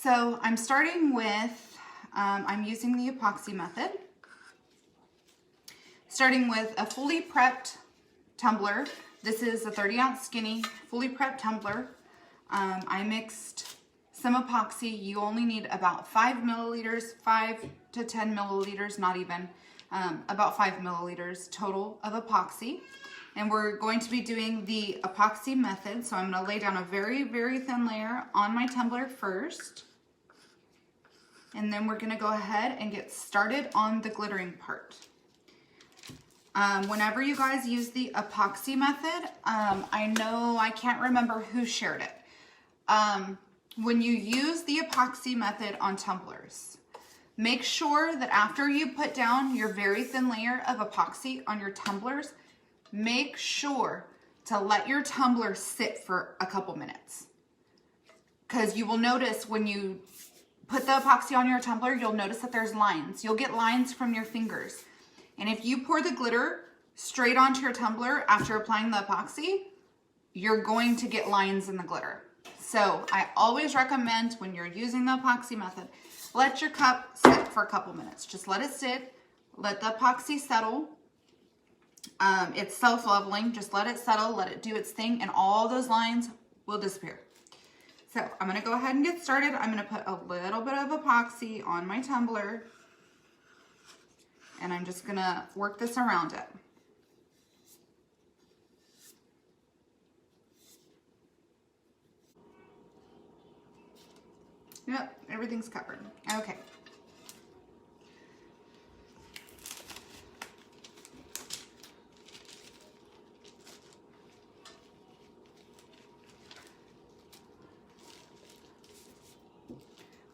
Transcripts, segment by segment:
So I'm starting with, I'm using the Epoxy Method. Starting with a fully prepped tumbler. This is a 30-ounce skinny, fully prepped tumbler. I mixed some epoxy. You only need about 5 milliliters, 5 to 10 milliliters, not even, about 5 milliliters total of epoxy. And we're going to be doing the Epoxy Method. So I'm going to lay down a very, very thin layer on my tumbler first. And then we're going to go ahead and get started on the glittering part. Whenever you guys use the Epoxy Method, I know, I can't remember who shared it. When you use the Epoxy Method on tumblers, make sure that after you put down your very thin layer of epoxy on your tumblers, make sure to let your tumbler sit for a couple minutes. Because you will notice when you put the epoxy on your tumbler, you'll notice that there's lines. You'll get lines from your fingers. And if you pour the glitter straight onto your tumbler after applying the epoxy, you're going to get lines in the glitter. So I always recommend when you're using the Epoxy Method, let your cup sit for a couple minutes. Just let it sit, let the epoxy settle. It's self-leveling, just let it settle, let it do its thing, and all those lines will disappear. So I'm gonna go ahead and get started. I'm gonna put a little bit of epoxy on my tumbler, and I'm just gonna work this around it. Yep, everything's covered. Okay.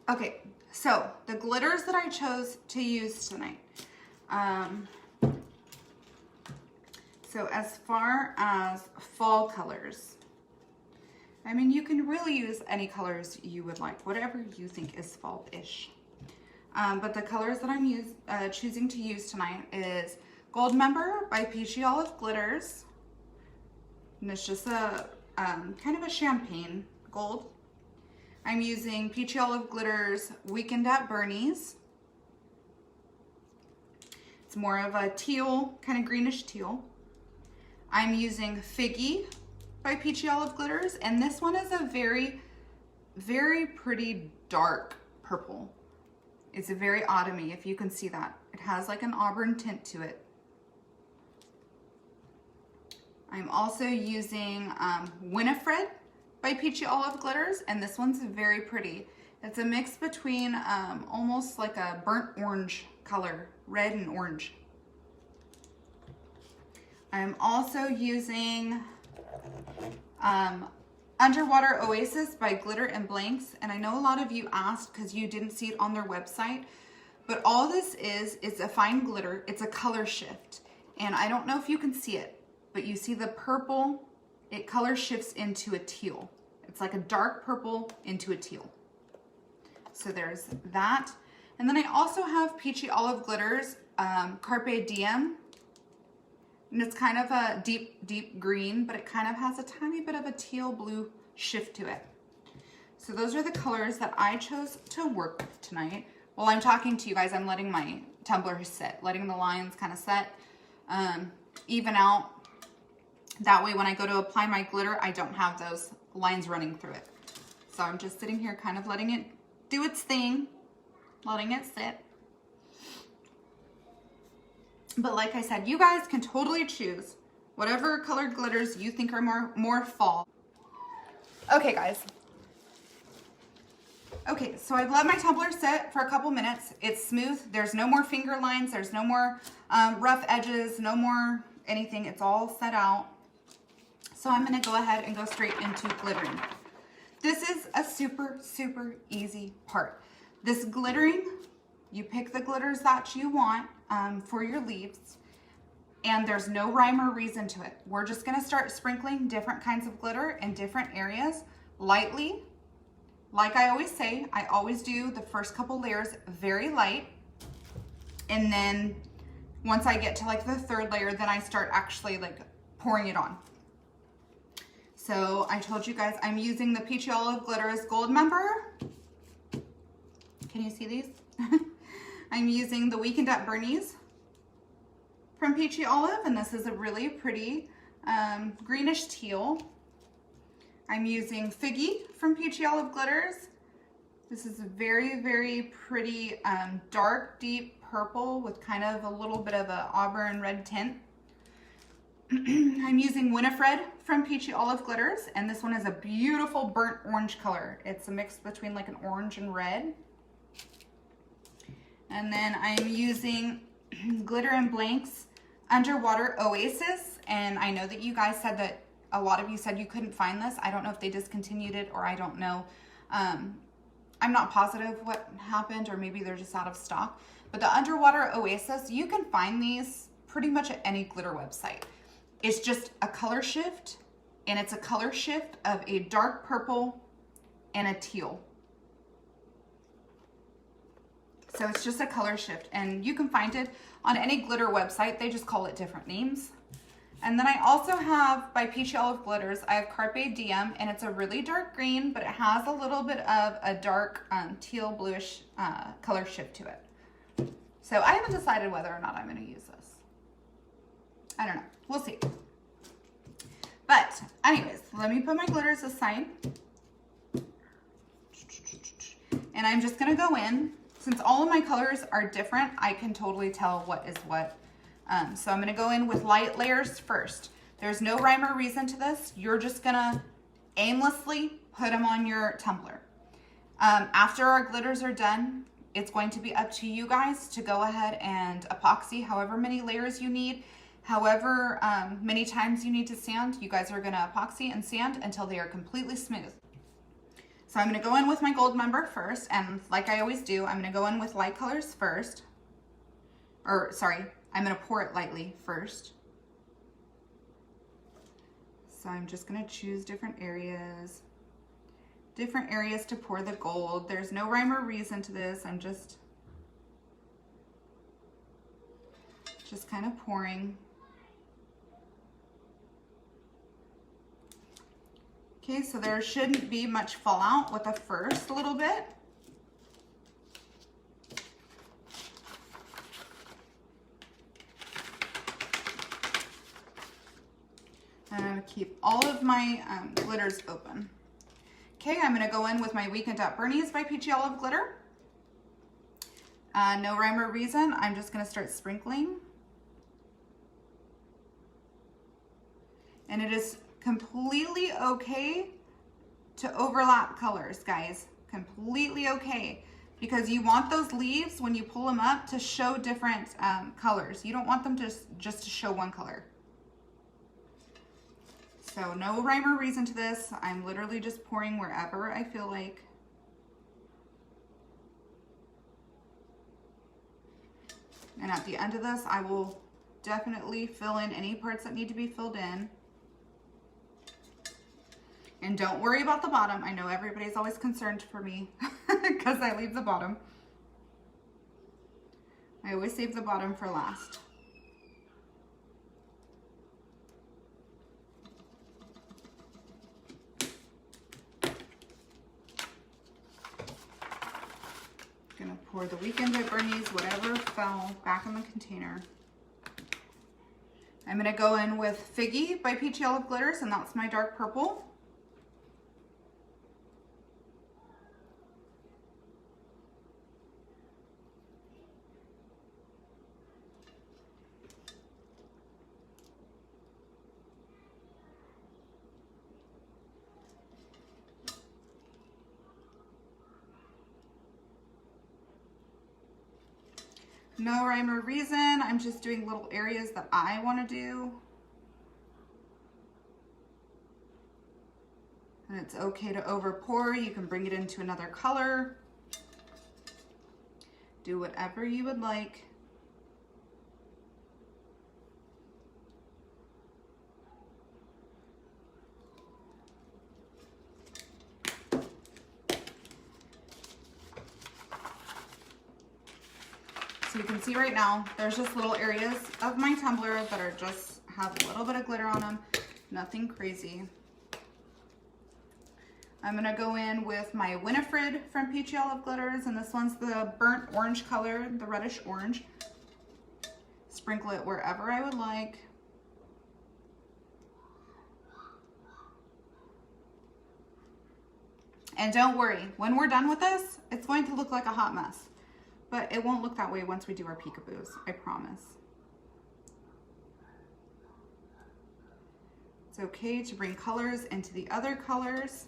Okay, so the glitters that I chose to use tonight. So as far as fall colors, I mean, you can really use any colors you would like, whatever you think is fall-ish. But the colors that I'm choosing to use tonight is Gold Member by Peachy Olive Glitters. And it's just a kind of a champagne gold. I'm using Peachy Olive Glitters Weekend at Bernie's. It's more of a teal, kind of greenish teal. I'm using Figgy by Peachy Olive Glitters, and this one is a very, very pretty dark purple. It's a very autumny, if you can see that. It has like an auburn tint to it. I'm also using Winifred by Peachy Olive Glitters, and this one's very pretty. It's a mix between almost like a burnt orange color, red and orange. I'm also using Underwater Oasis by Glitter and Blanks, and I know a lot of you asked because you didn't see it on their website, but all this is a fine glitter. It's a color shift, and I don't know if you can see it, but you see the purple, it color shifts into a teal. It's like a dark purple into a teal. So there's that. And then I also have Peachy Olive Glitters Carpe Diem. And it's kind of a deep, deep green, but it kind of has a tiny bit of a teal blue shift to it. So those are the colors that I chose to work with tonight. While I'm talking to you guys, I'm letting my tumbler sit, letting the lines kind of set, even out. That way when I go to apply my glitter, I don't have those lines running through it. So I'm just sitting here kind of letting it do its thing, letting it sit. But like I said, you guys can totally choose whatever colored glitters you think are more fall. Okay, guys. Okay, so I've let my tumbler sit for a couple minutes. It's smooth. There's no more finger lines. There's no more rough edges, no more anything. It's all set out. So I'm going to go ahead and go straight into glittering. This is a super, super easy part. This glittering, you pick the glitters that you want for your leaves, and there's no rhyme or reason to it. We're just going to start sprinkling different kinds of glitter in different areas lightly. Like I always say, I always do the first couple layers very light, and then once I get to like the third layer, then I start actually like pouring it on. So I told you guys I'm using the Peachy Olive Glitters Gold Member. Can you see these? I'm using the Weekend at Bernie's from Peachy Olive, and this is a really pretty greenish teal. I'm using Figgy from Peachy Olive Glitters. This is a very, very pretty dark, deep purple with kind of a little bit of a auburn red tint. I'm using Winifred from Peachy Olive Glitters, and this one is a beautiful burnt orange color. It's a mix between like an orange and red. And then I'm using Glitter and Blanks Underwater Oasis, and I know that you guys said that a lot of you said you couldn't find this. I don't know if they discontinued it, or I don't know. I'm not positive what happened, or maybe they're just out of stock. But the Underwater Oasis, you can find these pretty much at any glitter website. It's just a color shift, and it's a color shift of a dark purple and a teal. So it's just a color shift, and you can find it on any glitter website. They just call it different names. And then I also have, by Peachy Olive Glitters, I have Carpe Diem, and it's a really dark green, but it has a little bit of a dark teal bluish color shift to it. So I haven't decided whether or not I'm going to use this. I don't know. We'll see. But anyways, let me put my glitters aside. And I'm just going to go in. Since all of my colors are different, I can totally tell what is what. So I'm going to go in with light layers first. There's no rhyme or reason to this. You're just going to aimlessly put them on your tumbler. After our glitters are done, it's going to be up to you guys to go ahead and epoxy however many layers you need. However many times you need to sand, you guys are going to epoxy and sand until they are completely smooth. So I'm going to go in with my gold member first, and like I always do, I'm going to go in with light colors first. Or sorry, I'm going to pour it lightly first. So I'm just going to choose different areas to pour the gold. There's no rhyme or reason to this. I'm just kind of pouring. Okay, so there shouldn't be much fallout with the first little bit. And I'm going to keep all of my glitters open. Okay, I'm going to go in with my Weekend at Bernie's by Peachy Olive Glitter. No rhyme or reason. I'm just going to start sprinkling. And it is completely okay to overlap colors, guys. Completely okay. Because you want those leaves, when you pull them up, to show different colors. You don't want them just to show one color. So no rhyme or reason to this. I'm literally just pouring wherever I feel like. And at the end of this, I will definitely fill in any parts that need to be filled in. And don't worry about the bottom. I know everybody's always concerned for me because I leave the bottom. I always save the bottom for last. Gonna pour the Weekend at Bernie's, whatever fell back in the container. I'm gonna go in with Figgy by Peachy Olive Glitters, and that's my dark purple. No rhyme or reason. I'm just doing little areas that I want to do. And it's okay to over pour. You can bring it into another color. Do whatever you would like. So you can see right now, there's just little areas of my tumbler that are have a little bit of glitter on them. Nothing crazy. I'm gonna go in with my Winifred from Peachy Olive Glitters, and this one's the burnt orange color, the reddish orange. Sprinkle it wherever I would like. And don't worry, when we're done with this, it's going to look like a hot mess. But it won't look that way once we do our peekaboos, I promise. It's okay to bring colors into the other colors.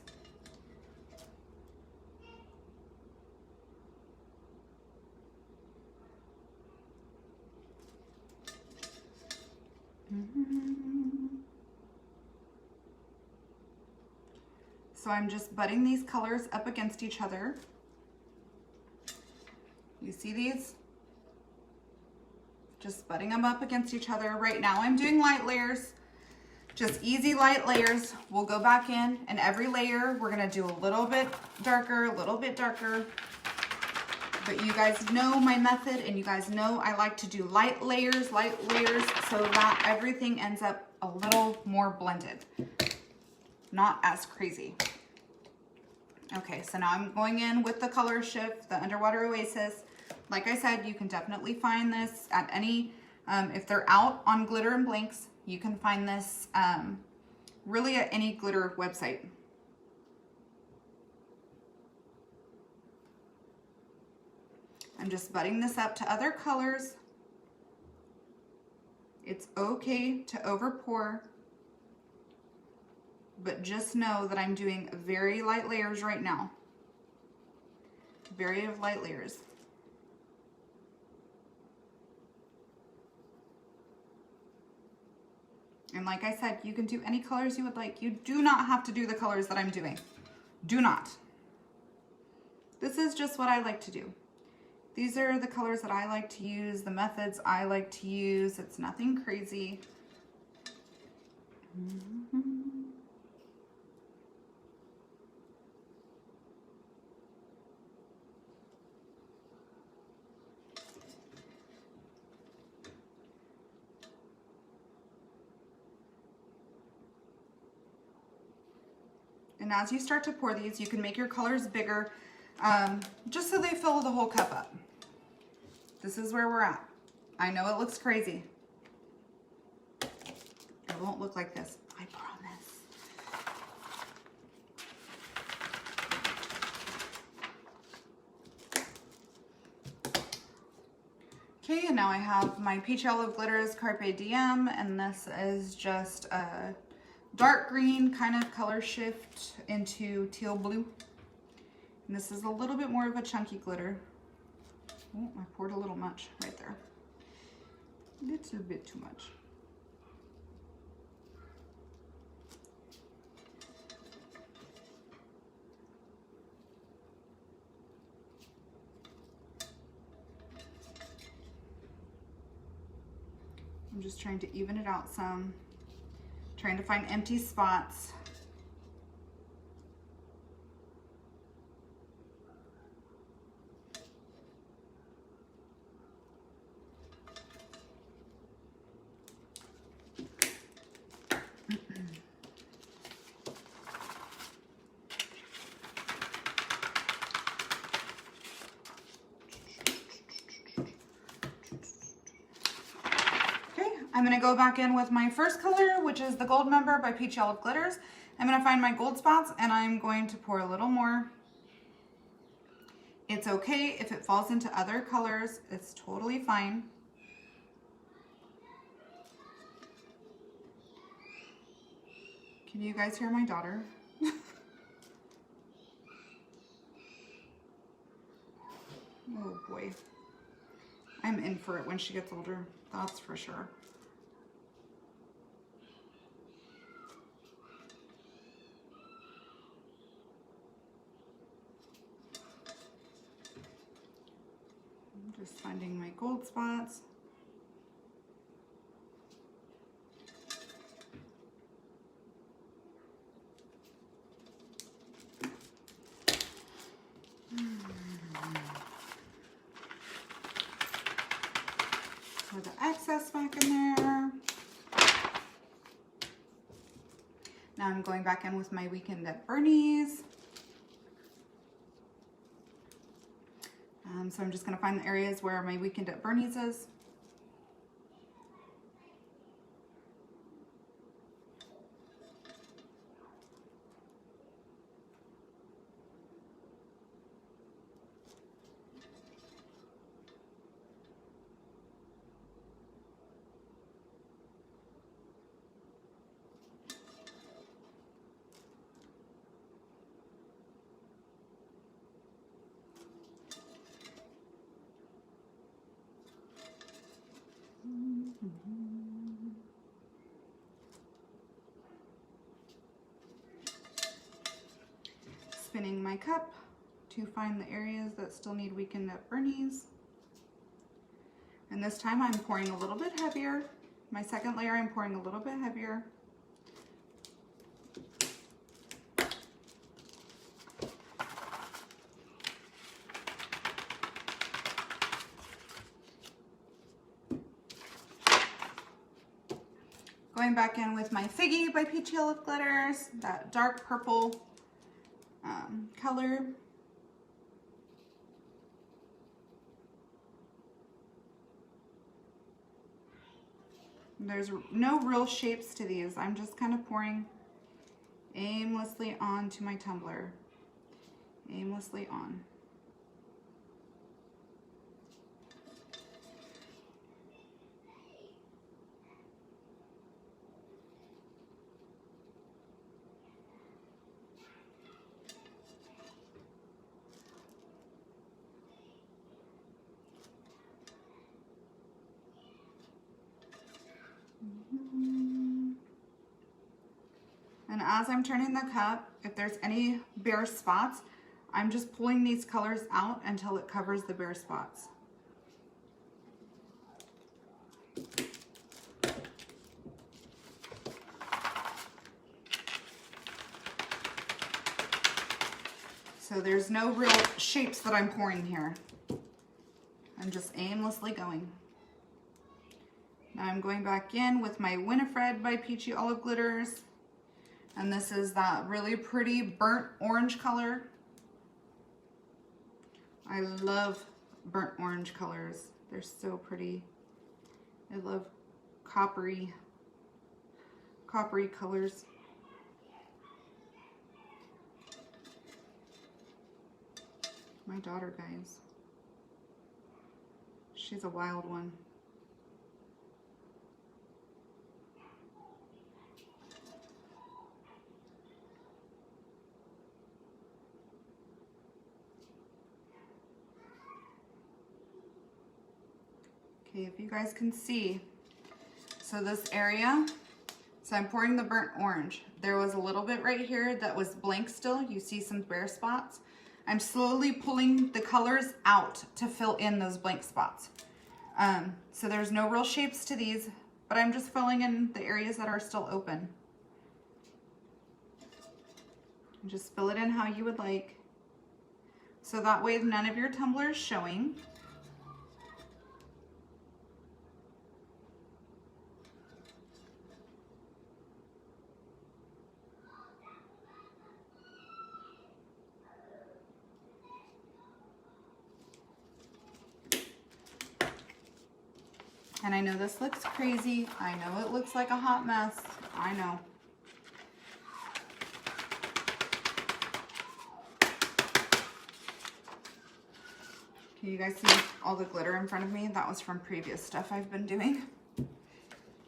So I'm just butting these colors up against each other. You see these? Just butting them up against each other. Right now I'm doing light layers, just easy light layers. We'll go back in, and every layer we're gonna do a little bit darker, a little bit darker. But you guys know my method, and you guys know I like to do light layers, so that everything ends up a little more blended. Not as crazy. Okay, so now I'm going in with the color shift, the Underwater Oasis. Like I said, you can definitely find this at any, if they're out on Glitter and Blanks, you can find this really at any glitter website. I'm just butting this up to other colors. It's okay to over pour, but just know that I'm doing very light layers right now. Very light layers. And like I said, you can do any colors you would like. You do not have to do the colors that I'm doing. Do not. This is just what I like to do. These are the colors that I like to use, the methods I like to use. It's nothing crazy. And as you start to pour these, you can make your colors bigger, just so they fill the whole cup up. This is where we're at. I know it looks crazy. It won't look like this, I promise. Okay, and now I have my Peachy Olive Glitters Carpe Diem, and this is just a dark green kind of color shift into teal blue. And this is a little bit more of a chunky glitter. Oh, I poured a little much right there. A little bit too much. I'm just trying to even it out some. Trying to find empty spots. I'm gonna go back in with my first color, which is the Gold Member by Peachy Olive Glitters. I'm gonna find my gold spots, and I'm going to pour a little more. It's okay if it falls into other colors. It's totally fine. Can you guys hear my daughter? Oh boy. I'm in for it when she gets older, that's for sure. Just finding my gold spots. Pour the excess back in there. Now I'm going back in with my Weekend at Bernie's. So I'm just going to find the areas where my weakened at Bernie's is. Spinning my cup to find the areas that still need weakened at Bernie's. And this time I'm pouring a little bit heavier. My second layer I'm pouring a little bit heavier. Going back in with my Figgy by Peachy glitters, that dark purple color. There's no real shapes to these. I'm just kind of pouring aimlessly onto my tumbler. Aimlessly on. And as I'm turning the cup, if there's any bare spots, I'm just pulling these colors out until it covers the bare spots. So there's no real shapes that I'm pouring here. I'm just aimlessly going. Now I'm going back in with my Winifred by Peachy Olive Glitters. And this is that really pretty burnt orange color. I love burnt orange colors. They're so pretty. I love coppery colors. My daughter, guys. She's a wild one. Okay, if you guys can see, so this area, so I'm pouring the burnt orange. There was a little bit right here that was blank still. You see some bare spots. I'm slowly pulling the colors out to fill in those blank spots. So there's no real shapes to these, but I'm just filling in the areas that are still open. And just fill it in how you would like. So that way none of your tumbler is showing. And I know this looks crazy. I know it looks like a hot mess. I know. Can you guys see all the glitter in front of me? That was from previous stuff I've been doing.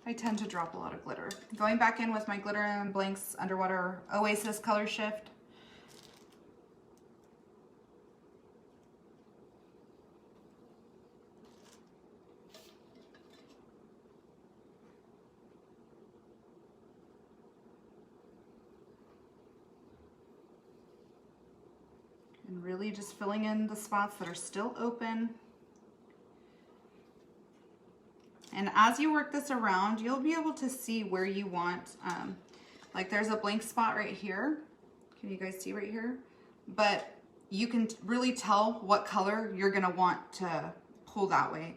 I tend to drop a lot of glitter. Going back in with my Glitter and Blanks Underwater Oasis Color Shift. And really just filling in the spots that are still open. And as you work this around, you'll be able to see where you want, like there's a blank spot right here. Can you guys see right here? But you can really tell what color you're gonna want to pull that way.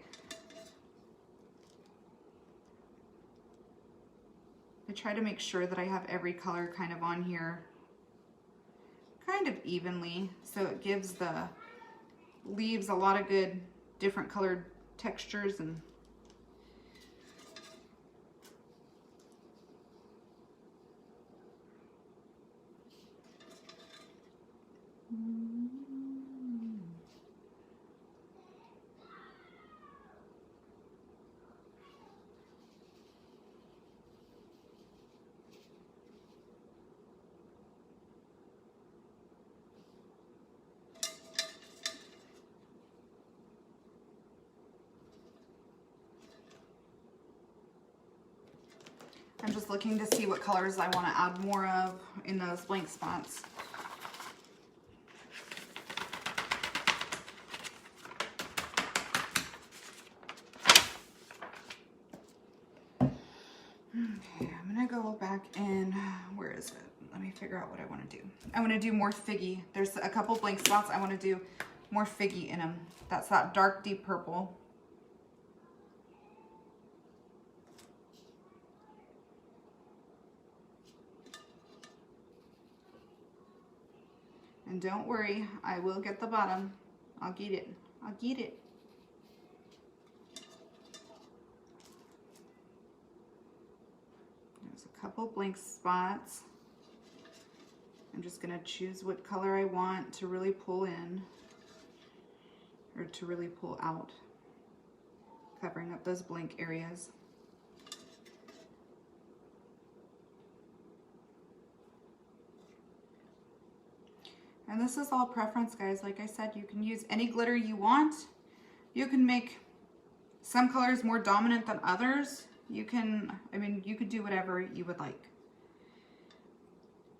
I try to make sure that I have every color kind of on here kind of evenly, so it gives the leaves a lot of good different colored textures and I'm just looking to see what colors I want to add more of in those blank spots. Okay, I'm gonna go back in, where is it? Let me figure out what I want to do. I want to do more Figgy. There's a couple blank spots. I want to do more Figgy in them. That's that dark deep purple. And don't worry, I will get the bottom. I'll get it. I'll get it. There's a couple blank spots. I'm just gonna choose what color I want to really pull in, or to really pull out, covering up those blank areas. And this is all preference, guys. Like I said, you can use any glitter you want. You can make some colors more dominant than others. You can, I mean, you could do whatever you would like.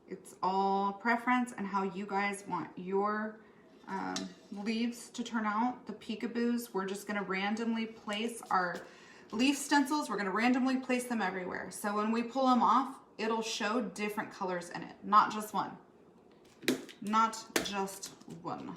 It's all preference and how you guys want your leaves to turn out. The peekaboos, we're just gonna randomly place our leaf stencils. We're gonna randomly place them everywhere. So when we pull them off, it'll show different colors in it, not just one. Not just one.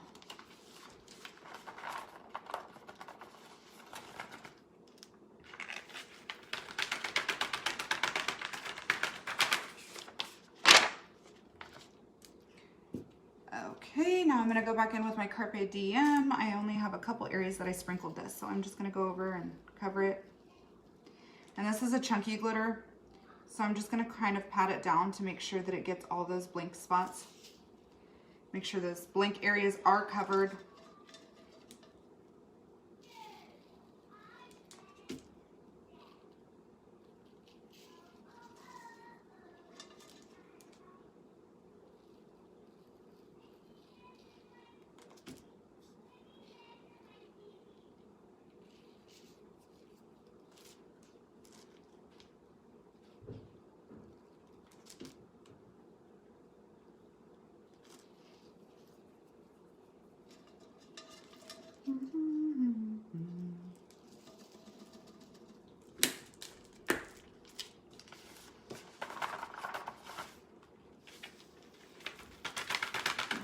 Okay, now I'm gonna go back in with my Carpe Diem. I only have a couple areas that I sprinkled this, so I'm just gonna go over and cover it. And this is a chunky glitter, so I'm just gonna kind of pat it down to make sure that it gets all those blank spots. Make sure those blank areas are covered.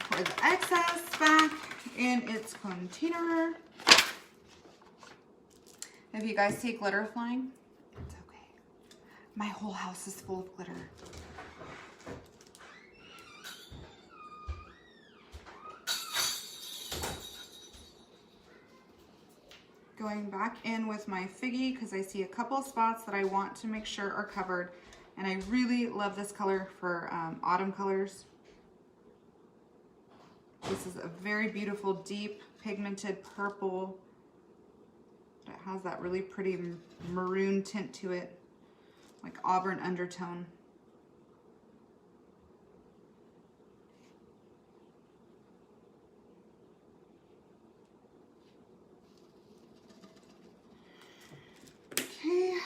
Pour the excess back in its container. If you guys see glitter flying, it's okay. My whole house is full of glitter. Going back in with my Figgy because I see a couple of spots that I want to make sure are covered. And I really love this color for autumn colors. This is a very beautiful, deep, pigmented purple. It has that really pretty maroon tint to it, like auburn undertone. Okay.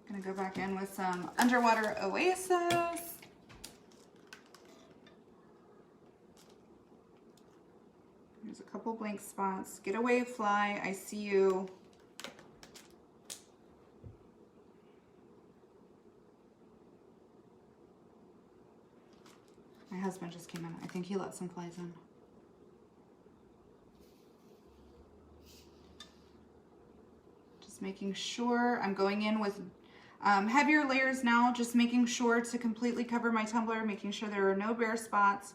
Gonna go back in with some underwater Oasis. There's a couple blank spots. Get away, fly. I see you. My husband just came in. I think he let some flies in. Just making sure I'm going in with heavier layers now, just making sure to completely cover my tumbler, making sure there are no bare spots.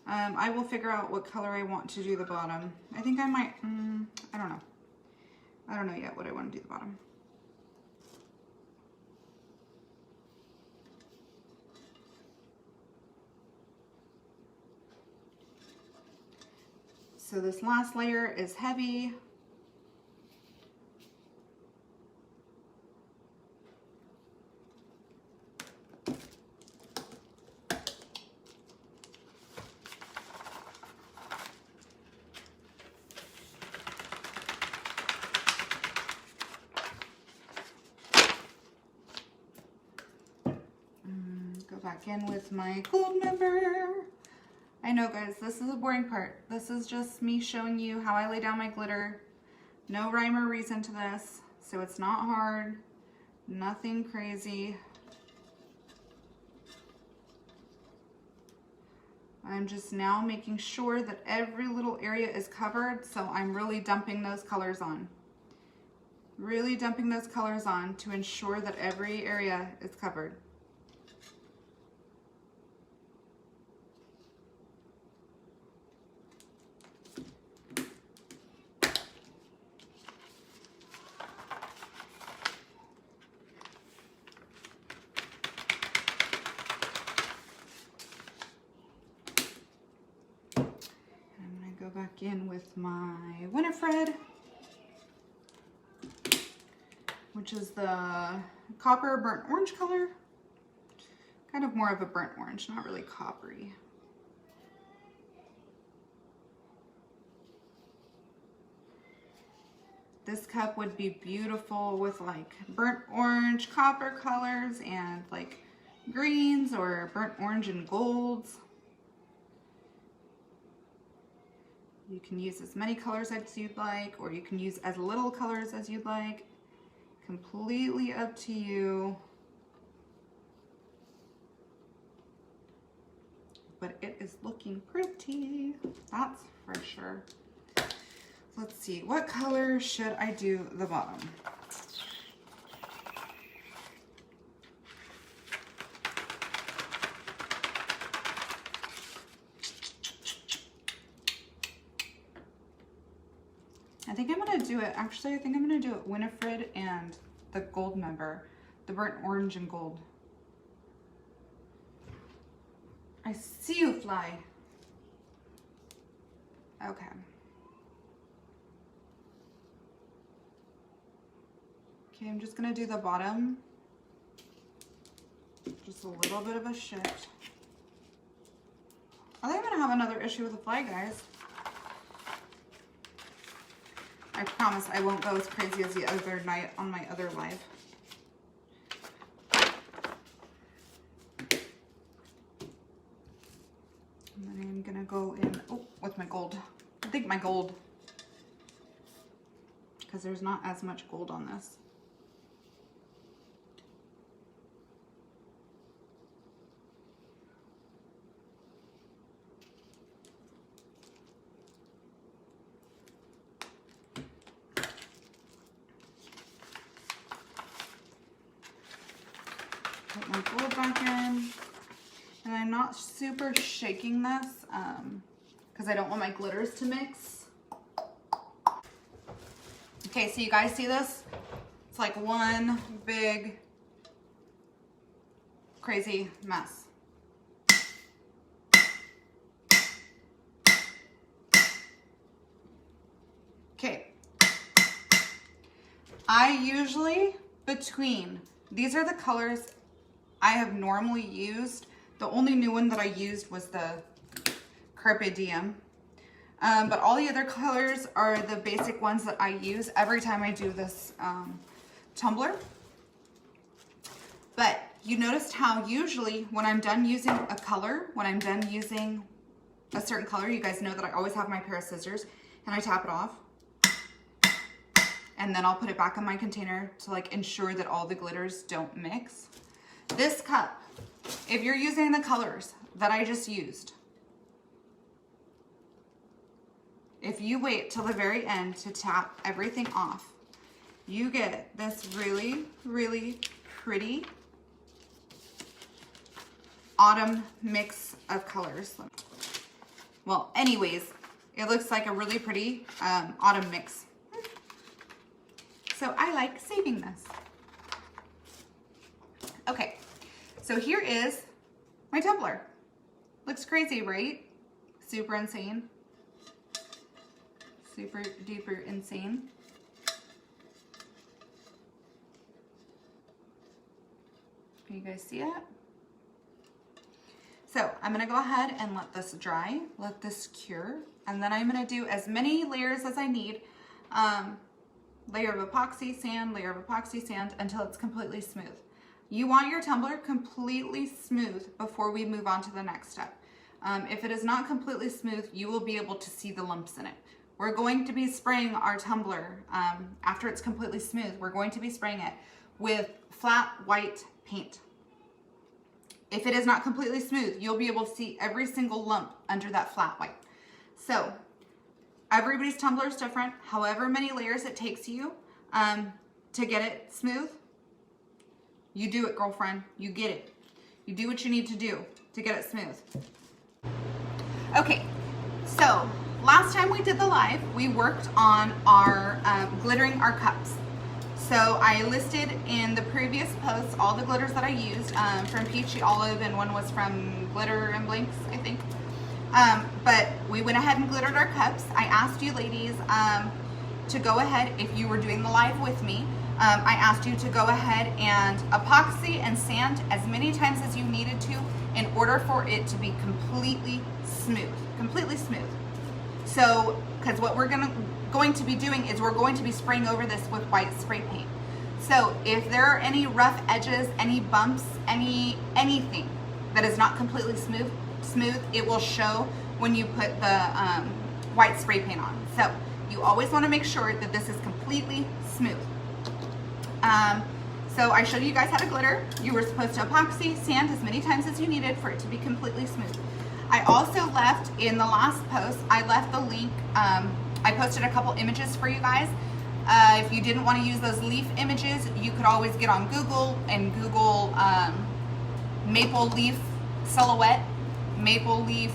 I will figure out what color I want to do the bottom. I think I might, I don't know. I don't know yet what I want to do the bottom. So this last layer is heavy. Go back in with my gold member. I know, guys, this is a boring part. This is just me showing you how I lay down my glitter. No rhyme or reason to this, so it's not hard, nothing crazy. I'm just now making sure that every little area is covered, so I'm really dumping those colors on. Really dumping those colors on to ensure that every area is covered. Back in with my Winifred, which is the copper burnt orange color. Kind of more of a burnt orange, not really coppery. This cup would be beautiful with like burnt orange copper colors and like greens or burnt orange and golds. You can use as many colors as you'd like, or you can use as little colors as you'd like. Completely up to you. But it is looking pretty, that's for sure. Let's see, what color should I do the bottom? I think I'm gonna do it, actually, I think I'm gonna do it Winifred and the gold member, the burnt orange and gold. I see you, fly. Okay. Okay, I'm just gonna do the bottom. Just a little bit of a shift. I think I'm gonna have another issue with the fly, guys. I promise I won't go as crazy as the other night on my other live. And then I'm gonna go in, with my gold. I think my gold, because there's not as much gold on this. Put my gold back in, and I'm not super shaking this because I don't want my glitters to mix. Okay, so you guys see this? It's like one big crazy mess. Okay, I usually, these are the colors I have normally used. The only new one that I used was the Carpe Diem. But all the other colors are the basic ones that I use every time I do this tumbler. But you noticed how usually when I'm done using a color, when I'm done using a certain color, you guys know that I always have my pair of scissors and I tap it off. And then I'll put it back in my container to like ensure that all the glitters don't mix. This cup, if you're using the colors that I just used, if you wait till the very end to tap everything off, you get this really, really pretty autumn mix of colors. Well, anyways, it looks like a really pretty autumn mix. So I like saving this. Okay, so here is my tumbler. Looks crazy, right? Super insane. Super duper insane. Can you guys see it? So I'm gonna go ahead and let this dry, let this cure, and then I'm gonna do as many layers as I need. Layer of epoxy sand, layer of epoxy sand, until it's completely smooth. You want your tumbler completely smooth before we move on to the next step. If it is not completely smooth, you will be able to see the lumps in it. We're going to be spraying our tumbler, after it's completely smooth, we're going to be spraying it with flat white paint. If it is not completely smooth, you'll be able to see every single lump under that flat white. So everybody's tumbler is different. However many layers it takes you to get it smooth, you do it, girlfriend. You get it. You do what you need to do to get it smooth. Okay, so last time we did the live, we worked on our glittering our cups. So I listed in the previous posts all the glitters that I used from Peachy, Olive, and one was from Glitter and Blinks, I think. But we went ahead and glittered our cups. I asked you ladies to go ahead, if you were doing the live with me, I asked you to go ahead and epoxy and sand as many times as you needed to in order for it to be completely smooth. Completely smooth. So, because what we're going to be doing is we're going to be spraying over this with white spray paint. So if there are any rough edges, any bumps, anything that is not completely smooth, it will show when you put the white spray paint on. So you always want to make sure that this is completely smooth. So I showed you guys how to glitter. You were supposed to epoxy, sand as many times as you needed for it to be completely smooth. I also left, in the last post, I left the link, I posted a couple images for you guys. If you didn't want to use those leaf images, you could always get on Google and Google maple leaf silhouette, maple leaf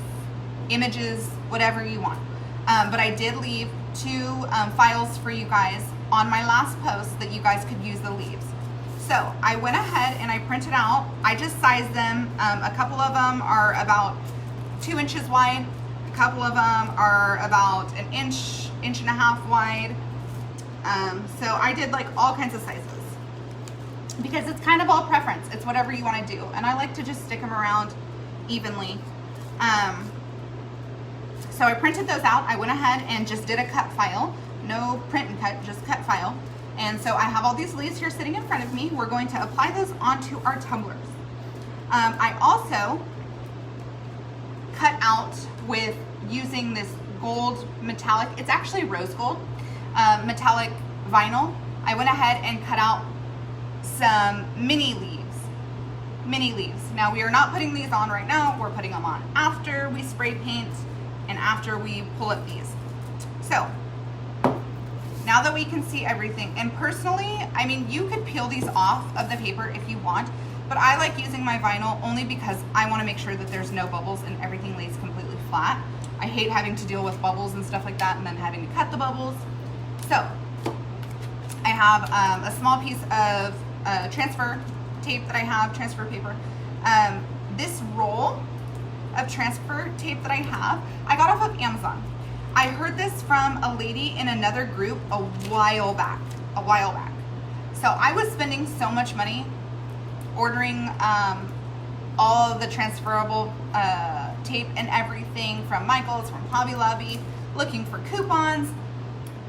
images, whatever you want. But I did leave 2 files for you guys on my last post that you guys could use the leaves. So I went ahead and I printed out, I just sized them. A couple of them are about 2 inches wide. A couple of them are about an inch, inch and a half wide. So I did like all kinds of sizes because it's kind of all preference. It's whatever you want to do. And I like to just stick them around evenly. So I printed those out. I went ahead and just did a cut file. No print and cut, just cut file. And so I have all these leaves here sitting in front of me. We're going to apply those onto our tumblers. I also cut out with using this gold metallic, it's actually rose gold, metallic vinyl. I went ahead and cut out some mini leaves. Now we are not putting these on right now, we're putting them on after we spray paint and after we pull up these. So now that we can see everything, and personally, I mean, you could peel these off of the paper if you want, but I like using my vinyl only because I want to make sure that there's no bubbles and everything lays completely flat. I hate having to deal with bubbles and stuff like that and then having to cut the bubbles. So I have a small piece of transfer tape that I have, transfer paper. This roll of transfer tape that I have, I got off of Amazon. I heard this from a lady in another group a while back. So I was spending so much money ordering all of the transferable tape and everything from Michael's, from Hobby Lobby, looking for coupons.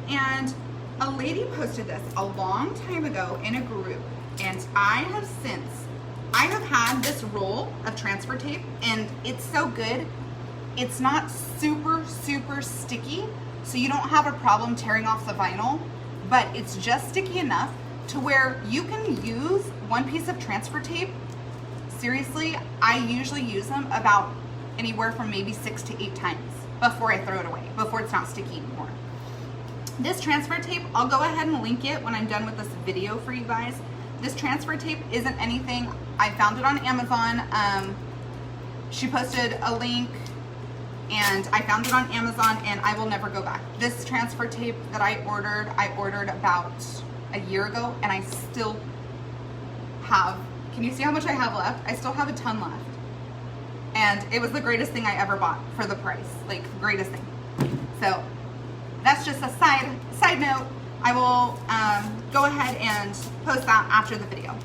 And a lady posted this a long time ago in a group, and I have had this roll of transfer tape, and it's so good. It's not super sticky, so you don't have a problem tearing off the vinyl, but it's just sticky enough to where you can use one piece of transfer tape. Seriously, I usually use them about anywhere from maybe 6 to 8 times before I throw it away, before it's not sticky anymore. This transfer tape, I'll go ahead and link it when I'm done with this video for you guys. This transfer tape isn't anything. I found it on Amazon. She posted a link and I found it on Amazon and I will never go back. This transfer tape that I ordered about a year ago and I still have, can you see how much I have left? I still have a ton left. And it was the greatest thing I ever bought for the price, like greatest thing. So that's just a side note. I will go ahead and post that after the video.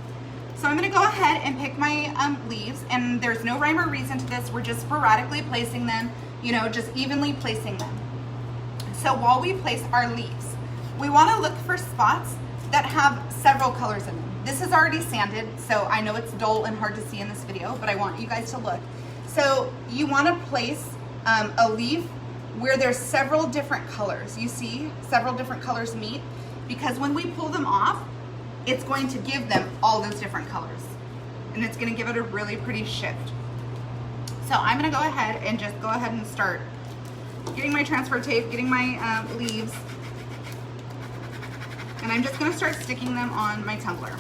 So I'm gonna go ahead and pick my leaves, and there's no rhyme or reason to this. We're just sporadically placing them, you know, just evenly placing them. So while we place our leaves, we wanna look for spots that have several colors in them. This is already sanded, so I know it's dull and hard to see in this video, but I want you guys to look. So you wanna place a leaf where there's several different colors. You see several different colors meet, because when we pull them off, it's going to give them all those different colors. And it's gonna give it a really pretty shift. So I'm gonna go ahead and start getting my transfer tape, getting my leaves, and I'm just gonna start sticking them on my tumbler.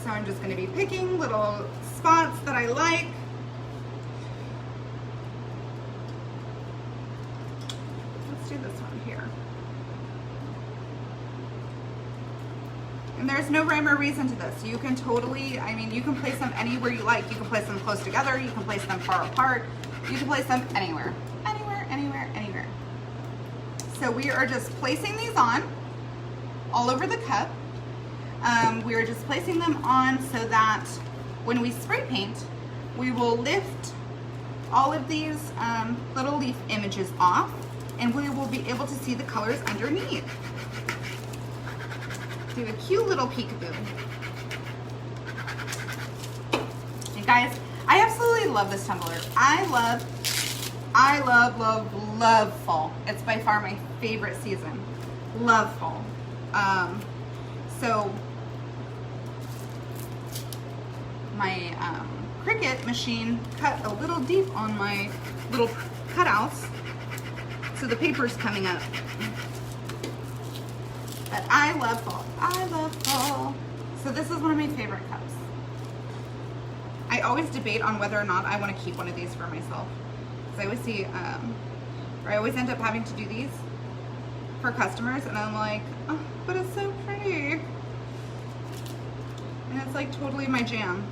So I'm just gonna be picking little spots that I like. Let's do this one here. And there's no rhyme or reason to this. You can totally, I mean, you can place them anywhere you like. You can place them close together. You can place them far apart. You can place them anywhere. Anywhere, anywhere, anywhere. So we are just placing these on all over the cup. We are just placing them on so that when we spray paint, we will lift all of these little leaf images off, and we will be able to see the colors underneath. Do a cute little peekaboo. And guys, I absolutely love this tumbler. I love fall. It's by far my favorite season. Love fall. So my Cricut machine cut a little deep on my little cutouts, so the paper's coming up. But I love fall. I love fall. So this is one of my favorite cups. I always debate on whether or not I want to keep one of these for myself, because I always see, or I always end up having to do these for customers, and I'm like, oh, but it's so pretty. And it's like totally my jam.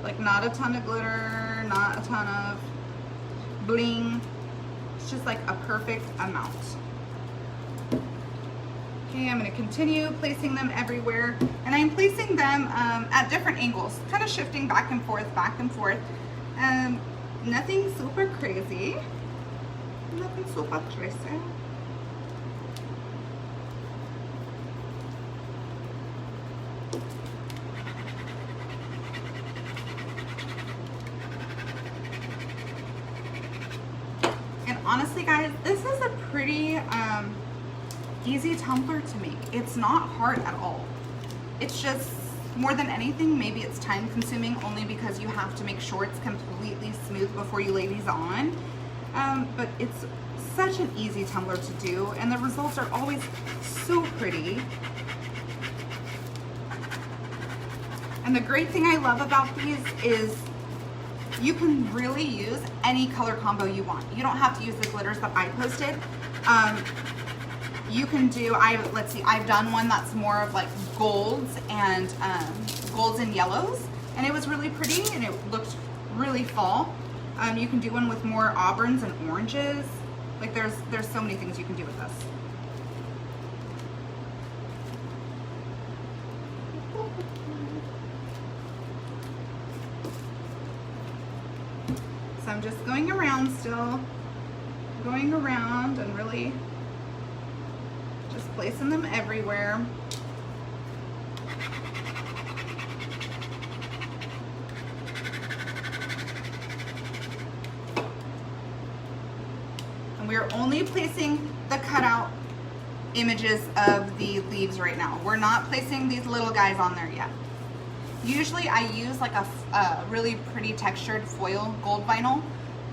Like not a ton of glitter, not a ton of bling. It's just like a perfect amount. Okay, I'm gonna continue placing them everywhere. And I'm placing them at different angles, kind of shifting back and forth, back and forth. Nothing super crazy. Nothing super crazy. Honestly, guys, this is a pretty easy tumbler to make. It's not hard at all. It's just, more than anything, maybe it's time consuming, only because you have to make sure it's completely smooth before you lay these on. But it's such an easy tumbler to do, and the results are always so pretty. And the great thing I love about these is you can really use any color combo you want. You don't have to use the glitters that I posted. You can do, let's see, I've done one that's more of like golds and yellows, and it was really pretty and it looked really fall. You can do one with more auburns and oranges. Like there's so many things you can do with this. So I'm just going around still, going around and really just placing them everywhere. And we are only placing the cutout images of the leaves right now. We're not placing these little guys on there yet. Usually I use like a really pretty textured foil gold vinyl,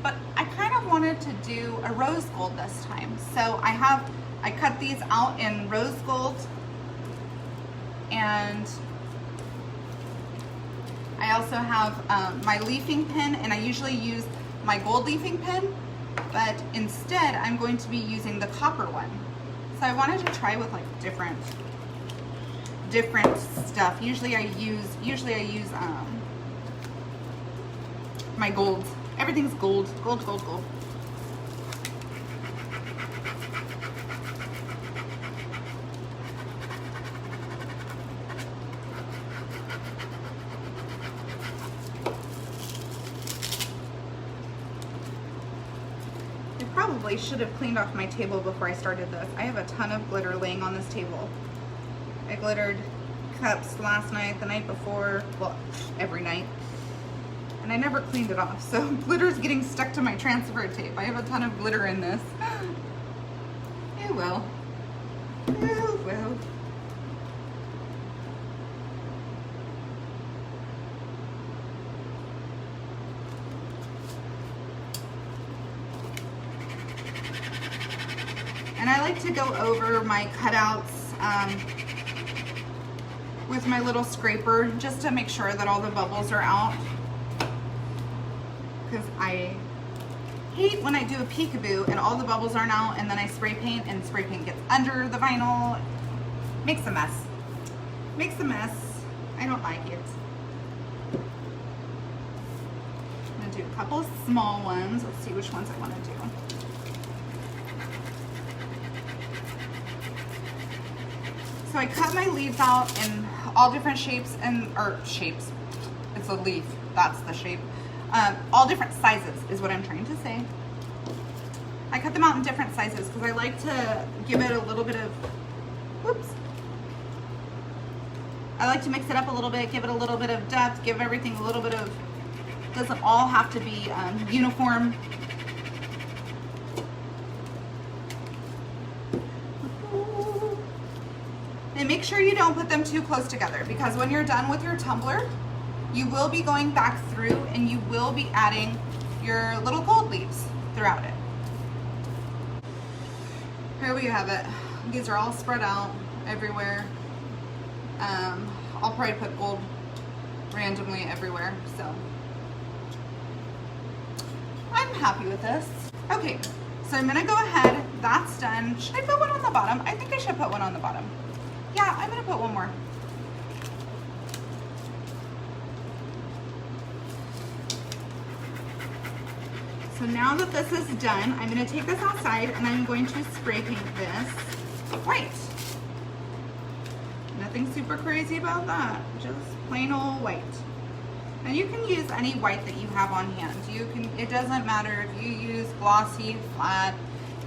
but I kind of wanted to do a rose gold this time. So I cut these out in rose gold, and I also have my leafing pin, and I usually use my gold leafing pin, but instead I'm going to be using the copper one. So I wanted to try with like different stuff. Usually I use my gold. Everything's gold, gold, gold, gold. I probably should have cleaned off my table before I started this. I have a ton of glitter laying on this table. I glittered cups last night, the night before, well, every night. And I never cleaned it off, so glitter's getting stuck to my transfer tape. I have a ton of glitter in this. Oh well. Oh well. And I like to go over my cutouts with my little scraper just to make sure that all the bubbles are out. Because I hate when I do a peekaboo and all the bubbles aren't out, and then I spray paint and spray paint gets under the vinyl. Makes a mess. Makes a mess. I don't like it. I'm going to do a couple of small ones. Let's see which ones I want to do. So I cut my leaves out in all different shapes shapes. It's a leaf. That's the shape. All different sizes is what I'm trying to say. I cut them out in different sizes because I like to give it a little bit of, whoops. I like to mix it up a little bit, give it a little bit of depth, give everything a little bit of, doesn't all have to be uniform. And make sure you don't put them too close together, because when you're done with your tumbler, you will be going back through and you will be adding your little gold leaves throughout it. Here we have it. These are all spread out everywhere. I'll probably put gold randomly everywhere, so I'm happy with this. Okay, so I'm gonna go ahead, that's done. Should I put one on the bottom? I think I should put one on the bottom. Yeah, I'm gonna put one more. So now that this is done, I'm going to take this outside and I'm going to spray paint this white. Nothing super crazy about that, just plain old white. And you can use any white that you have on hand. It doesn't matter if you use glossy, flat,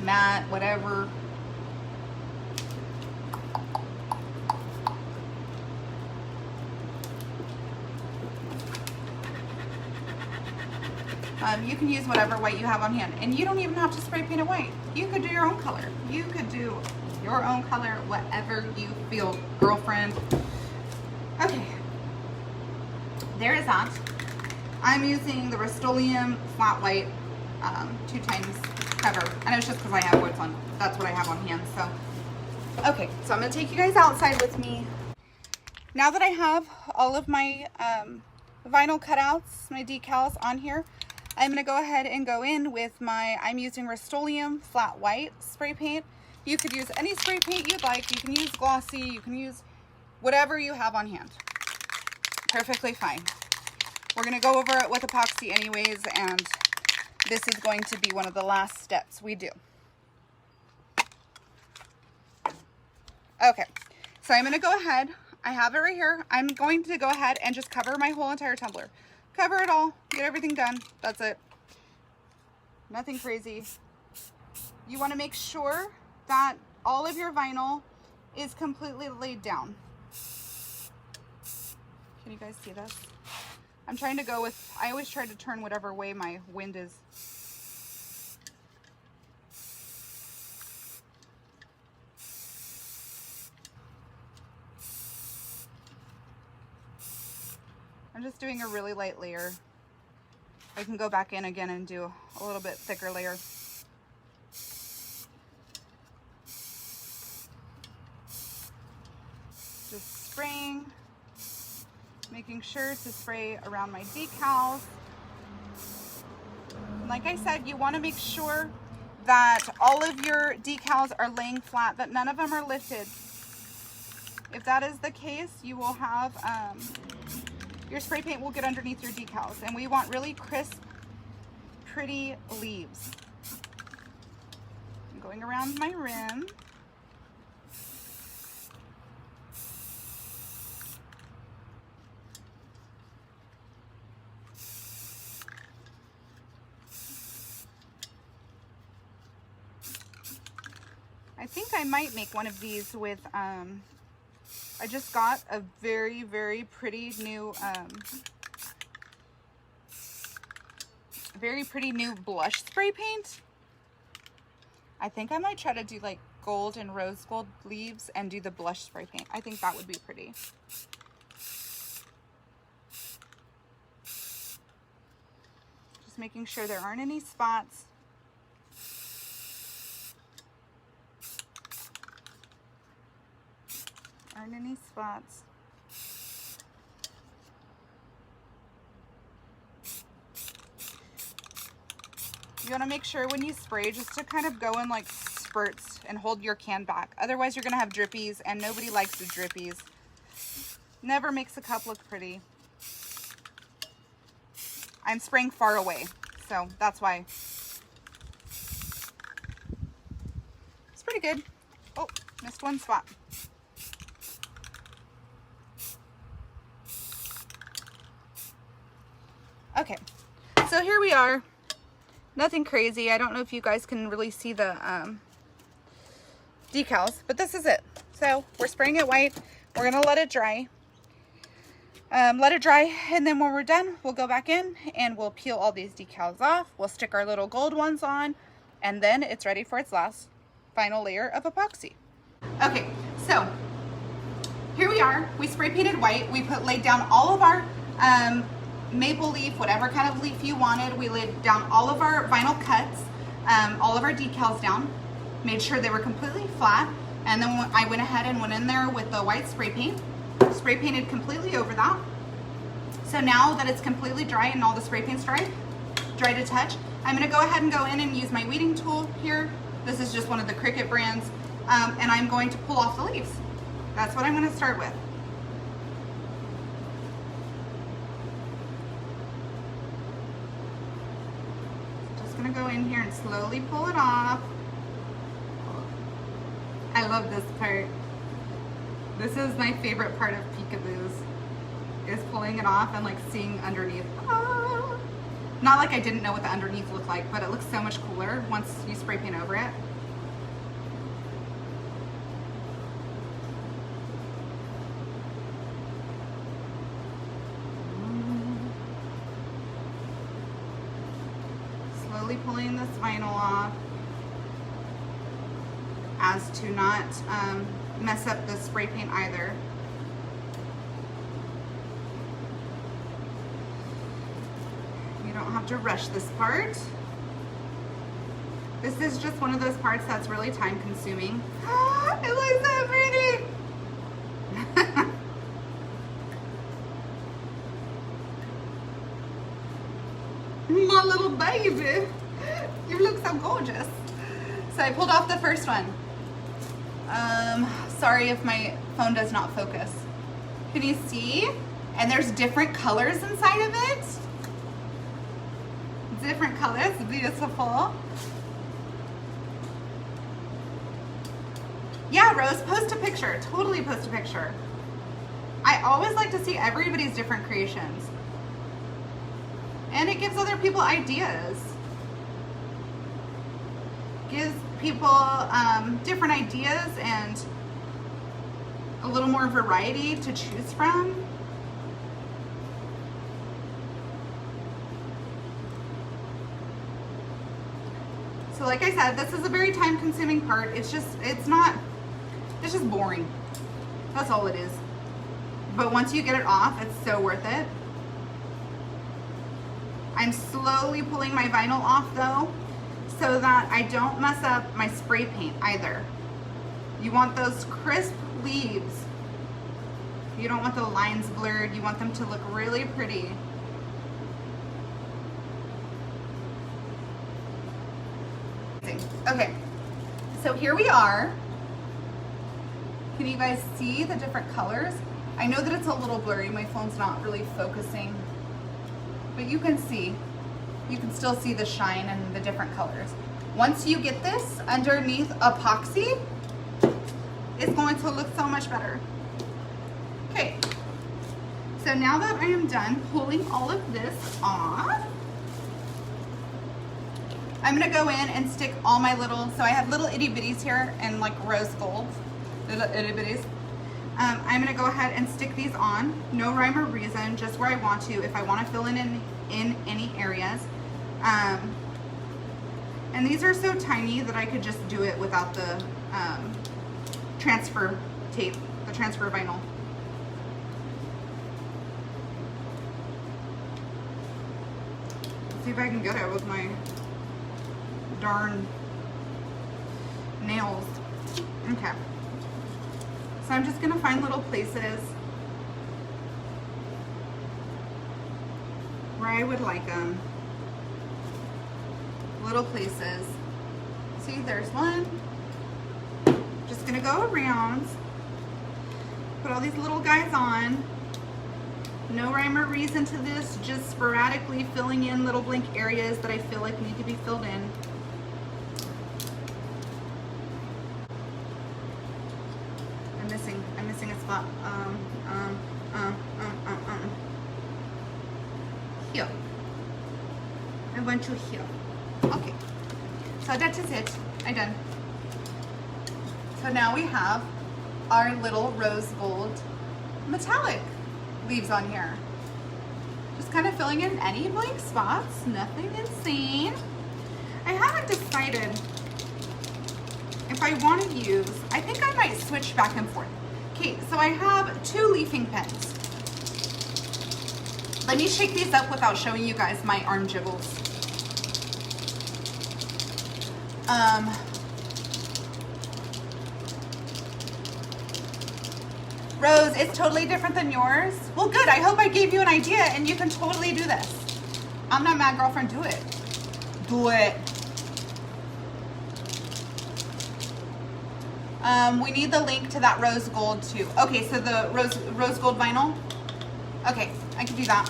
matte, whatever. You can use whatever white you have on hand, and you don't even have to spray paint it white. You could do your own color. You could do your own color, whatever you feel, girlfriend. Okay, there is that. I'm using the Rust-Oleum flat white 2x cover, and it's just because I have what's on. That's what I have on hand. So, okay, so I'm gonna take you guys outside with me. Now that I have all of my vinyl cutouts, my decals on here, I'm going to go ahead and go in with I'm using Rust-Oleum flat white spray paint. You could use any spray paint you'd like. You can use glossy, you can use whatever you have on hand. Perfectly fine. We're going to go over it with epoxy anyways, and this is going to be one of the last steps we do. Okay, so I'm going to go ahead. I have it right here. I'm going to go ahead and just cover my whole entire tumbler. Cover it all, get everything done. That's it. Nothing crazy. You want to make sure that all of your vinyl is completely laid down. Can you guys see this? I'm trying to go with, I always try to turn whatever way my wind is. I'm just doing a really light layer. I can go back in again and do a little bit thicker layer. Just spraying, making sure to spray around my decals. And like I said, you want to make sure that all of your decals are laying flat, that none of them are lifted. If that is the case, you will have, your spray paint will get underneath your decals, and we want really crisp, pretty leaves. I'm going around my rim. I think I might make one of these with, I just got a very, very pretty new, blush spray paint. I think I might try to do like gold and rose gold leaves and do the blush spray paint. I think that would be pretty. Just making sure there aren't any spots. Aren't any spots. You want to make sure when you spray just to kind of go in like spurts and hold your can back. Otherwise you're going to have drippies, and nobody likes the drippies. Never makes a cup look pretty. I'm spraying far away, so that's why. It's pretty good. Oh, missed one spot. Okay, so here we are. Nothing crazy. I don't know if you guys can really see the decals, but this is it. So we're spraying it white. We're gonna let it dry. And then when we're done, we'll go back in and we'll peel all these decals off. We'll stick our little gold ones on, and then it's ready for its last final layer of epoxy. Okay, so here we are. We spray painted white. We laid down all of our maple leaf, whatever kind of leaf you wanted. We laid down all of our vinyl cuts, all of our decals down, made sure they were completely flat, and then I went ahead and went in there with the white spray paint, spray painted completely over that. So now that it's completely dry and all the spray paint's dry to touch, I'm going to go ahead and go in and use my weeding tool here. This is just one of the Cricut brands, and I'm going to pull off the leaves. That's what I'm going to start with. Gonna go in here and slowly pull it off. I love this part. This is my favorite part of peekaboos, is pulling it off and like seeing underneath. Ah! Not like I didn't know what the underneath looked like, but it looks so much cooler once you spray paint over it. Pulling this vinyl off as to not mess up the spray paint either. You don't have to rush this part. This is just one of those parts that's really time consuming. It looks so pretty. My little baby. You look so gorgeous. So I pulled off the first one. Sorry if my phone does not focus. Can you see? And there's different colors inside of it. Different colors, beautiful. Yeah, Rose, post a picture. Totally post a picture. I always like to see everybody's different creations. And it gives other people ideas. Gives people different ideas and a little more variety to choose from. So like I said, this is a very time consuming part. It's just boring. That's all it is. But once you get it off, it's so worth it. I'm slowly pulling my vinyl off though, so that I don't mess up my spray paint either. You want those crisp leaves. You don't want the lines blurred. You want them to look really pretty. Okay, so here we are. Can you guys see the different colors? I know that it's a little blurry. My phone's not really focusing, but you can see. You can still see the shine and the different colors. Once you get this underneath epoxy, it's going to look so much better. Okay, so now that I am done pulling all of this off, I'm gonna go in and stick all my little, so I have little itty bitties here and like rose gold, little itty bitties. I'm gonna go ahead and stick these on, no rhyme or reason, just where I want to, if I wanna fill in any areas. And these are so tiny that I could just do it without the transfer tape, the transfer vinyl. Let's see if I can get it with my darn nails. Okay. So I'm just gonna find little places where I would like them. Little places. See, there's one. Just gonna go around, put all these little guys on. No rhyme or reason to this, just sporadically filling in little blank areas that I feel like need to be filled in. I'm missing a spot. Here. I want you here. Okay. So that is it. I'm done. So now we have our little rose gold metallic leaves on here. Just kind of filling in any blank spots, nothing insane. I haven't decided if I want to use, I think I might switch back and forth. Okay, so I have 2 leafing pens. Let me shake these up without showing you guys my arm jiggles. Rose, it's totally different than yours. Well, good. I hope I gave you an idea and you can totally do this. I'm not mad, girlfriend. Do it. Do it. We need the link to that rose gold too. Okay, so the rose gold vinyl. Okay, I can do that.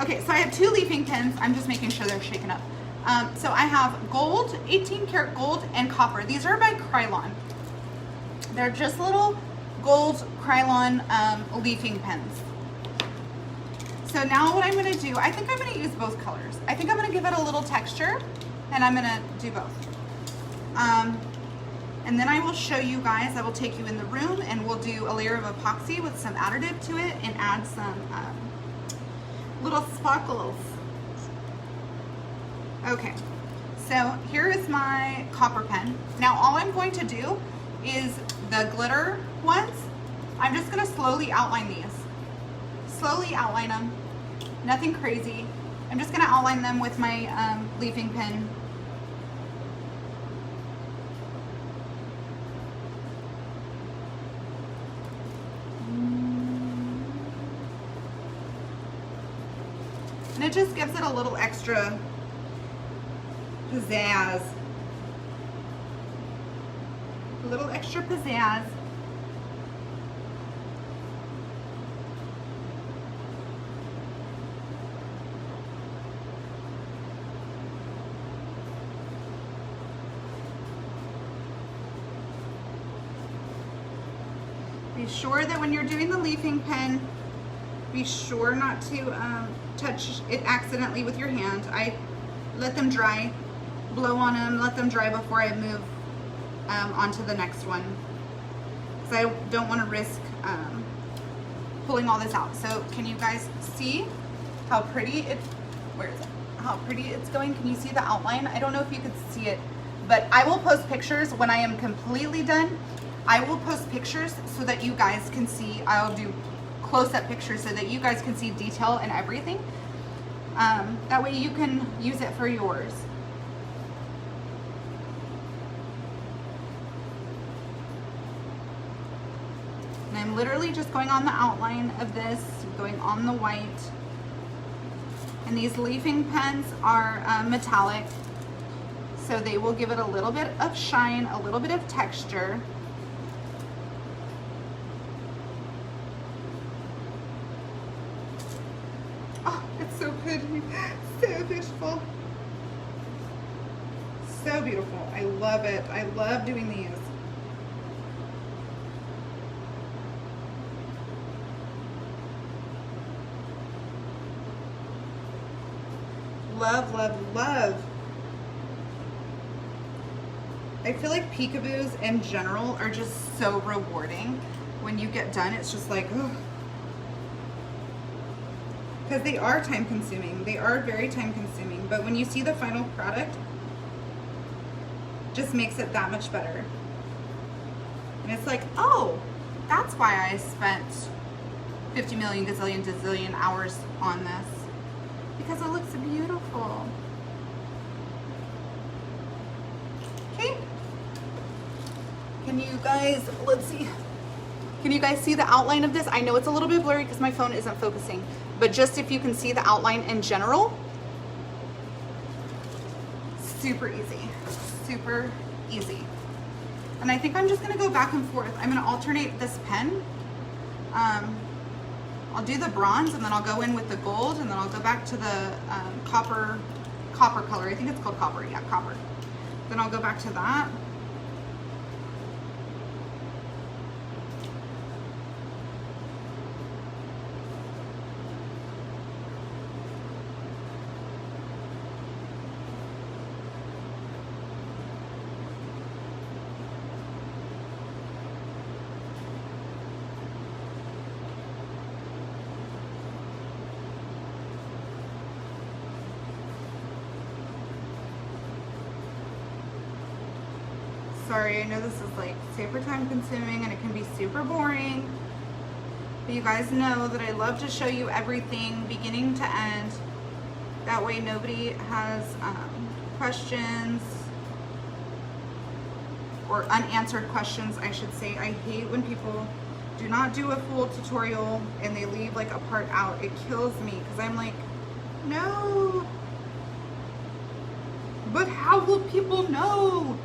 Okay, so I have 2 leafing pins. I'm just making sure they're shaken up. So I have gold, 18 karat gold, and copper. These are by Krylon. They're just little gold Krylon leafing pens. So now what I'm going to do, I think I'm going to use both colors. I think I'm going to give it a little texture, and I'm going to do both. And then I will show you guys, I will take you in the room, and we'll do a layer of epoxy with some additive to it and add some little sparkles. Okay, so here is my copper pen. Now all I'm going to do is the glitter ones. I'm just going to slowly outline these. Slowly outline them. Nothing crazy. I'm just going to outline them with my leafing pen. And it just gives it a little extra pizzazz. A little extra pizzazz. Be sure that when you're doing the leafing pen, be sure not to touch it accidentally with your hand. I let them dry, blow on them, let them dry before I move onto the next one, because I don't want to risk pulling all this out. So can you guys see how pretty it, where is it? How pretty it's going? Can you see the outline? I don't know if you could see it, but I will post pictures when I am completely done. I will post pictures so that you guys can see. I'll do close-up pictures so that you guys can see detail and everything. That way you can use it for yours. And I'm literally just going on the outline of this, going on the white. And these leafing pens are metallic, so they will give it a little bit of shine, a little bit of texture. Oh, it's so pretty, so beautiful. So beautiful, I love it. I love doing these. Love, love, love. I feel like peekaboos in general are just so rewarding. When you get done, it's just like, oh. Because they are time consuming. They are very time consuming. But when you see the final product, it just makes it that much better. And it's like, oh, that's why I spent 50 million gazillion gazillion hours on this. Because it looks beautiful. Okay. Can you guys, let's see. Can you guys see the outline of this? I know it's a little bit blurry because my phone isn't focusing, but just if you can see the outline in general, super easy, super easy. And I think I'm just gonna go back and forth. I'm gonna alternate this pen. I'll do the bronze and then I'll go in with the gold and then I'll go back to the copper color. I think it's called copper, yeah, copper. Then I'll go back to that. Sorry, I know this is like super time consuming and it can be super boring, but you guys know that I love to show you everything beginning to end. That way nobody has questions or unanswered questions, I should say. I hate when people do not do a full tutorial and they leave like a part out. It kills me because I'm like, no, but how will people know?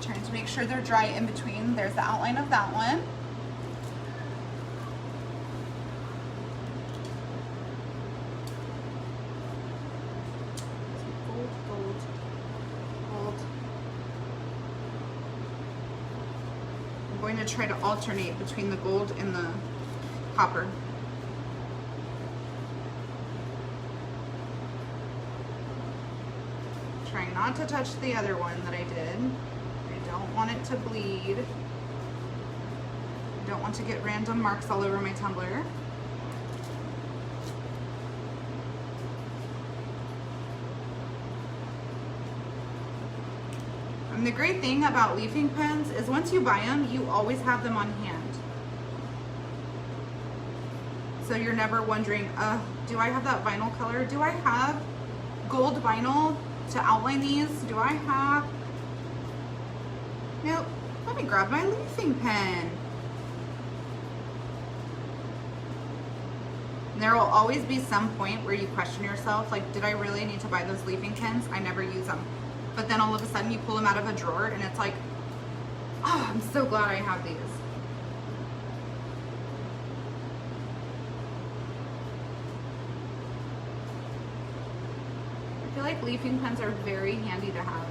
Trying to make sure they're dry in between. There's the outline of that one. Gold, gold, gold. I'm going to try to alternate between the gold and the copper. Trying not to touch the other one that I did. Don't want it to bleed. Don't want to get random marks all over my tumbler. And the great thing about leafing pens is once you buy them, you always have them on hand. So you're never wondering, do I have that vinyl color? Do I have gold vinyl to outline these? Do I have... Nope. Let me grab my leafing pen. There will always be some point where you question yourself, like, did I really need to buy those leafing pens? I never use them. But then all of a sudden you pull them out of a drawer and it's like, oh, I'm so glad I have these. I feel like leafing pens are very handy to have.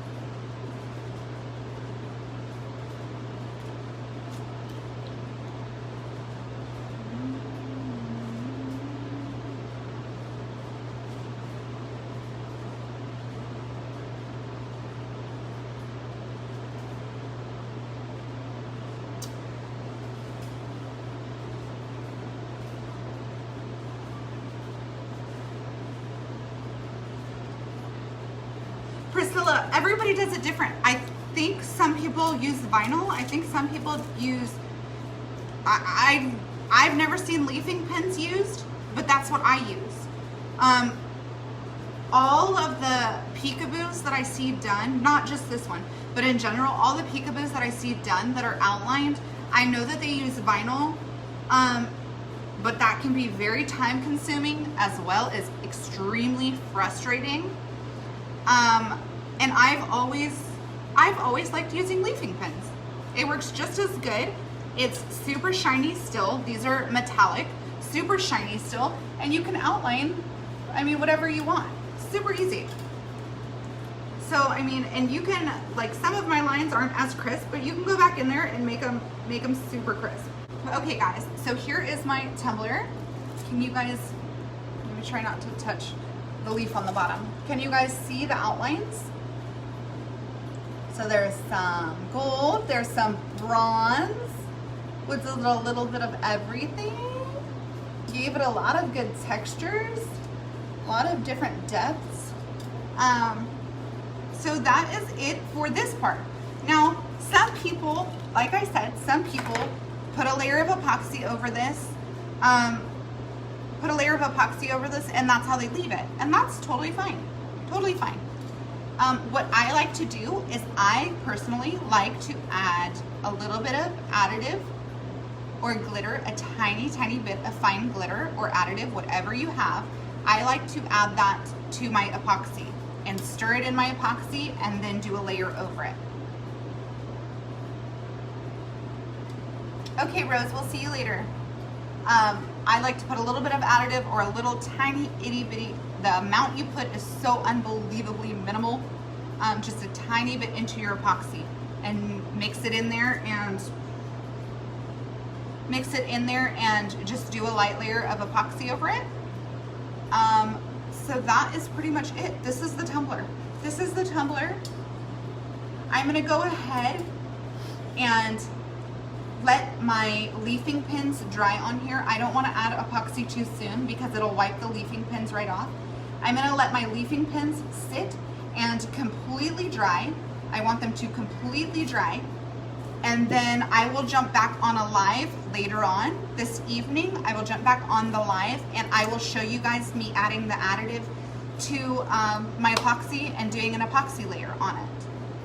everybody does it different. I think some people use vinyl. I think some people use, I've never seen leafing pins used, but that's what I use. All of the peekaboos that I see done, not just this one, but in general, all the peekaboos that I see done that are outlined, I know that they use vinyl, but that can be very time consuming as well as extremely frustrating. And I've always liked using leafing pins. It works just as good. It's super shiny still. These are metallic, super shiny still, and you can outline, I mean, whatever you want. Super easy. So, I mean, and you can, like, some of my lines aren't as crisp, but you can go back in there and make them super crisp. Okay, guys, so here is my tumbler. Can you guys, let me try not to touch the leaf on the bottom. Can you guys see the outlines? So there's some gold, there's some bronze with a little bit of everything. Gave it a lot of good textures, a lot of different depths. So that is it for this part. Now, some people, like I said, some people put a layer of epoxy over this, and that's how they leave it. And that's totally fine, totally fine. What I like to do is I personally like to add a little bit of additive or glitter, a tiny bit of fine glitter or additive, whatever you have. I like to add that to my epoxy and stir it in my epoxy and then do a layer over it. Okay, Rose, we'll see you later. I like to put a little bit of additive or a little tiny itty bitty. The amount you put is so unbelievably minimal. Just a tiny bit into your epoxy and mix it in there and just do a light layer of epoxy over it. So that is pretty much it. This is the tumbler. This is the tumbler. I'm gonna go ahead and let my leafing pins dry on here. I don't want to add epoxy too soon because it'll wipe the leafing pins right off. I'm gonna let my leafing pins sit and completely dry. I want them to completely dry. And then I will jump back on a live later on this evening. I will jump back on the live and I will show you guys me adding the additive to my epoxy and doing an epoxy layer on it.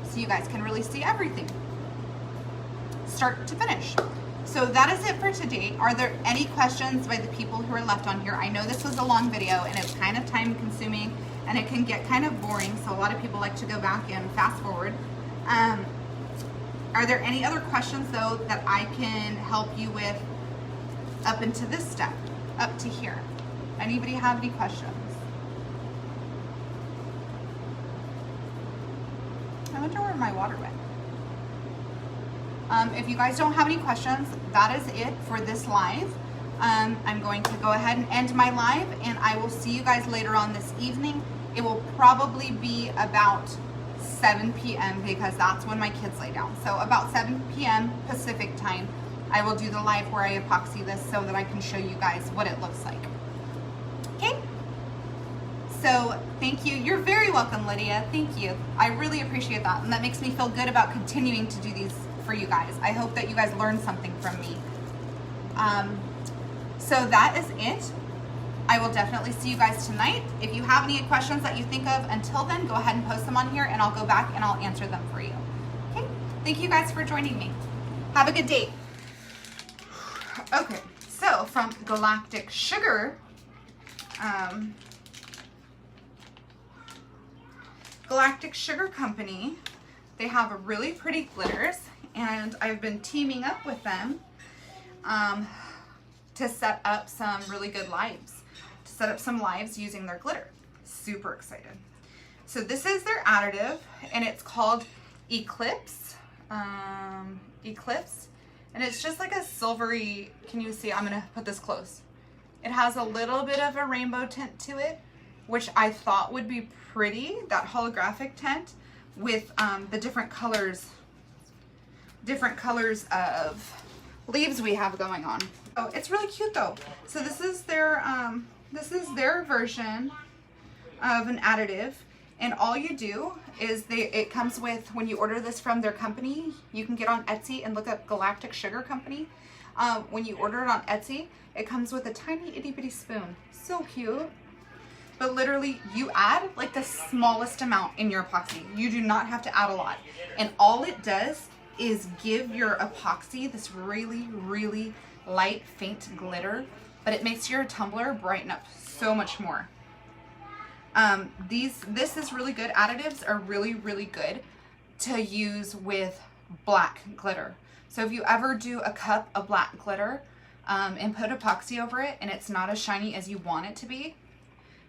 So you guys can really see everything, start to finish. So that is it for today. Are there any questions by the people who are left on here? I know this was a long video and it's kind of time consuming and it can get kind of boring. So a lot of people like to go back and fast forward. Are there any other questions though that I can help you with up into this step, up to here? Anybody have any questions? I wonder where my water went. If you guys don't have any questions, that is it for this live. I'm going to go ahead and end my live and I will see you guys later on this evening. It will probably be about 7 p.m. because that's when my kids lay down. So about 7 p.m. Pacific time, I will do the live where I epoxy this so that I can show you guys what it looks like. Okay? So thank you. You're very welcome, Lydia. Thank you. I really appreciate that. And that makes me feel good about continuing to do these for you guys. I hope that you guys learned something from me. So that is it. I will definitely see you guys tonight. If you have any questions that you think of until then, go ahead and post them on here and I'll go back and I'll answer them for you. Okay? Thank you guys for joining me. Have a good day. Okay, so from Galactic Sugar, Galactic Sugar Company, they have really pretty glitters and I've been teaming up with them to set up some really good lives. Set up some lives using their glitter. Super excited. So this is their additive and it's called Eclipse. Eclipse. And it's just like a silvery, can you see? I'm gonna put this close. It has a little bit of a rainbow tint to it, which I thought would be pretty, that holographic tint with the different colors of leaves we have going on. Oh, it's really cute though. So this is their version of an additive And all you do is it comes with, when you order this from their company, you can get on Etsy and look up Galactic Sugar Company. When you order it on Etsy, it comes with a tiny itty bitty spoon. So cute. But literally you add like the smallest amount in your epoxy. You do not have to add a lot. And all it does is give your epoxy this really, really light, faint glitter, but it makes your tumbler brighten up so much more. This is really good. Additives are really, really good to use with black glitter. So if you ever do a cup of black glitter and put epoxy over it and it's not as shiny as you want it to be,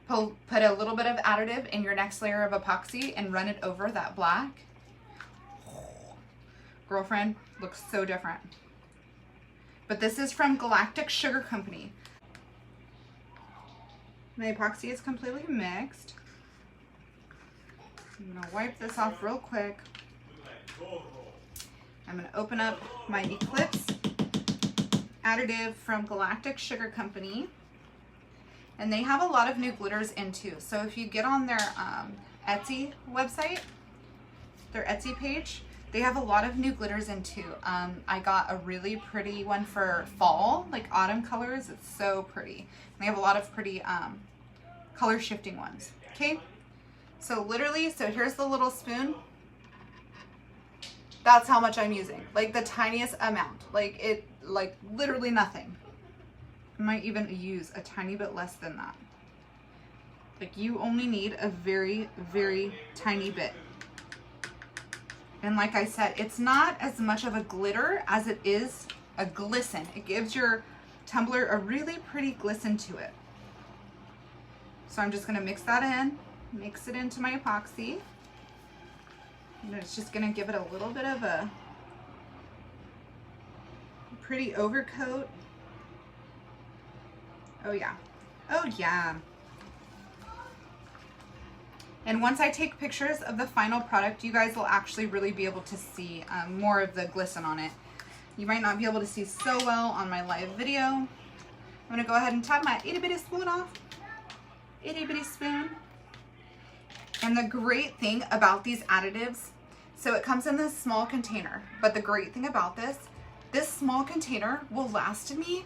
put a little bit of additive in your next layer of epoxy and run it over that black. Girlfriend, looks so different. But this is from Galactic Sugar Company. My epoxy is completely mixed. I'm gonna wipe this off real quick. I'm gonna open up my Eclipse additive from Galactic Sugar Company. And they have a lot of new glitters in too. So if you get on their Etsy website, their Etsy page, they have a lot of new glitters in too. I got a really pretty one for fall, like autumn colors. It's so pretty. And they have a lot of pretty color shifting ones. Okay, so literally, so here's the little spoon. That's how much I'm using, like the tiniest amount, like literally nothing. I might even use a tiny bit less than that. Like you only need a very, very tiny bit. And like I said, it's not as much of a glitter as it is a glisten. It gives your tumbler a really pretty glisten to it. So I'm just gonna mix that in, mix it into my epoxy. And it's just gonna give it a little bit of a pretty overcoat. Oh yeah, oh yeah. And once I take pictures of the final product, you guys will actually really be able to see more of the glisten on it. You might not be able to see so well on my live video. I'm gonna go ahead and tap my itty bitty spoon off. Itty bitty spoon. And the great thing about these additives, so it comes in this small container, but the great thing about this small container will last me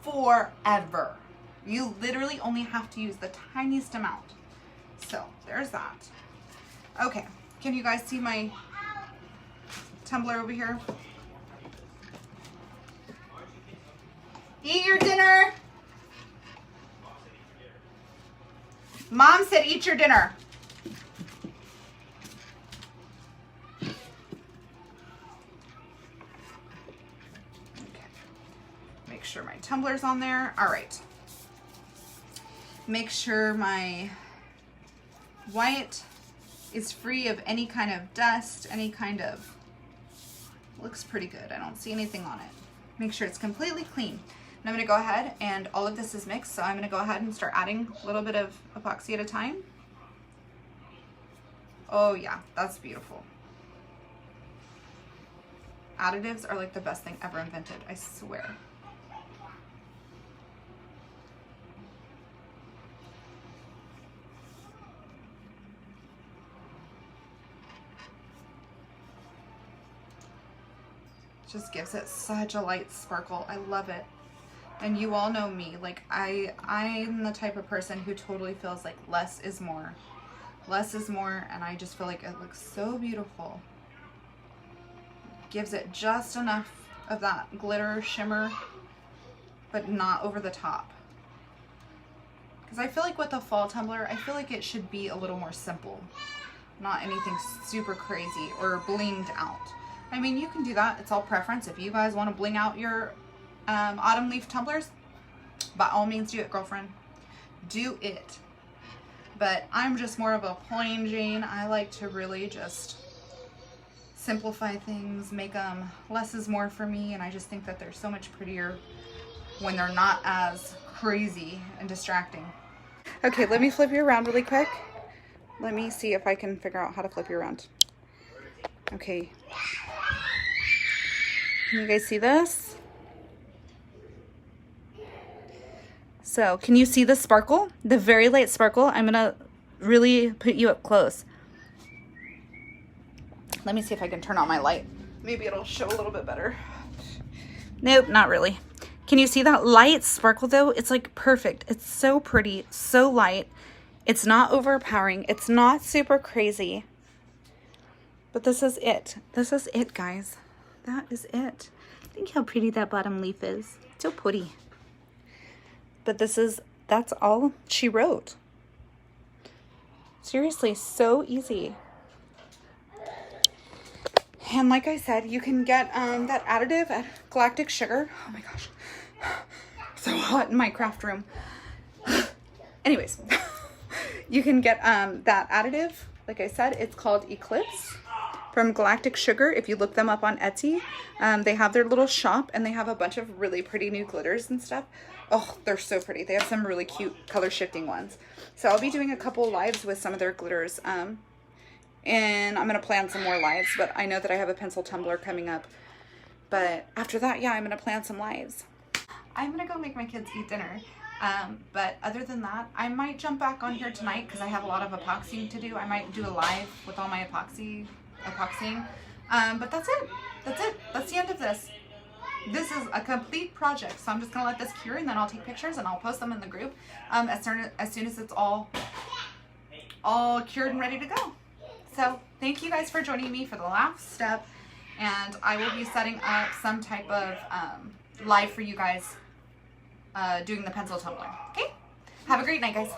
forever. You literally only have to use the tiniest amount. So there's that. Okay, can you guys see my tumbler over here? Eat your dinner. Mom said eat your dinner. Okay. Make sure my tumbler's on there. All right. Make sure my white is free of any kind of dust, any kind of, looks pretty good. I don't see anything on it. Make sure it's completely clean. And I'm gonna go ahead, and all of this is mixed, so I'm gonna go ahead and start adding a little bit of epoxy at a time. Oh yeah, that's beautiful. Additives are like the best thing ever invented, I swear. Just gives it such a light sparkle. I love it. And you all know me, like I'm the type of person who totally feels like less is more. Less is more, and I just feel like it looks so beautiful. Gives it just enough of that glitter shimmer, but not over the top. Because I feel like with the fall tumbler, I feel like it should be a little more simple. Not anything super crazy or blinged out. I mean, you can do that. It's all preference. If you guys want to bling out your autumn leaf tumblers, by all means do it, girlfriend. Do it. But I'm just more of a plain Jane. I like to really just simplify things, make them less is more for me, and I just think that they're so much prettier when they're not as crazy and distracting. Okay, let me flip you around really quick. Let me see if I can figure out how to flip you around. Okay. Can you guys see this? So, can you see the sparkle? The very light sparkle. I'm gonna really put you up close. Let me see if I can turn on my light. Maybe it'll show a little bit better. Nope, not really. Can you see that light sparkle though? It's like perfect. It's so pretty, so light. It's not overpowering. It's not super crazy. But this is it. This is it, guys. That is it. Think how pretty that bottom leaf is. So pretty. But that's all she wrote. Seriously, so easy. And like I said, you can get that additive at Galactic Sugar. Oh my gosh. So hot in my craft room. Anyways, you can get that additive. Like I said, it's called Eclipse from Galactic Sugar. If you look them up on Etsy, they have their little shop and they have a bunch of really pretty new glitters and stuff. Oh, they're so pretty. They have some really cute color shifting ones. So I'll be doing a couple lives with some of their glitters. And I'm going to plan some more lives, but I know that I have a pencil tumbler coming up. But after that, yeah, I'm going to plan some lives. I'm going to go make my kids eat dinner. But other than that, I might jump back on here tonight because I have a lot of epoxying to do. I might do a live with all my epoxying. But that's it. That's it. That's the end of this. This is a complete project. So I'm just going to let this cure and then I'll take pictures and I'll post them in the group as soon as it's all cured and ready to go. So thank you guys for joining me for the last step, and I will be setting up some type of live for you guys doing the pencil tumbler. Okay? Have a great night, guys.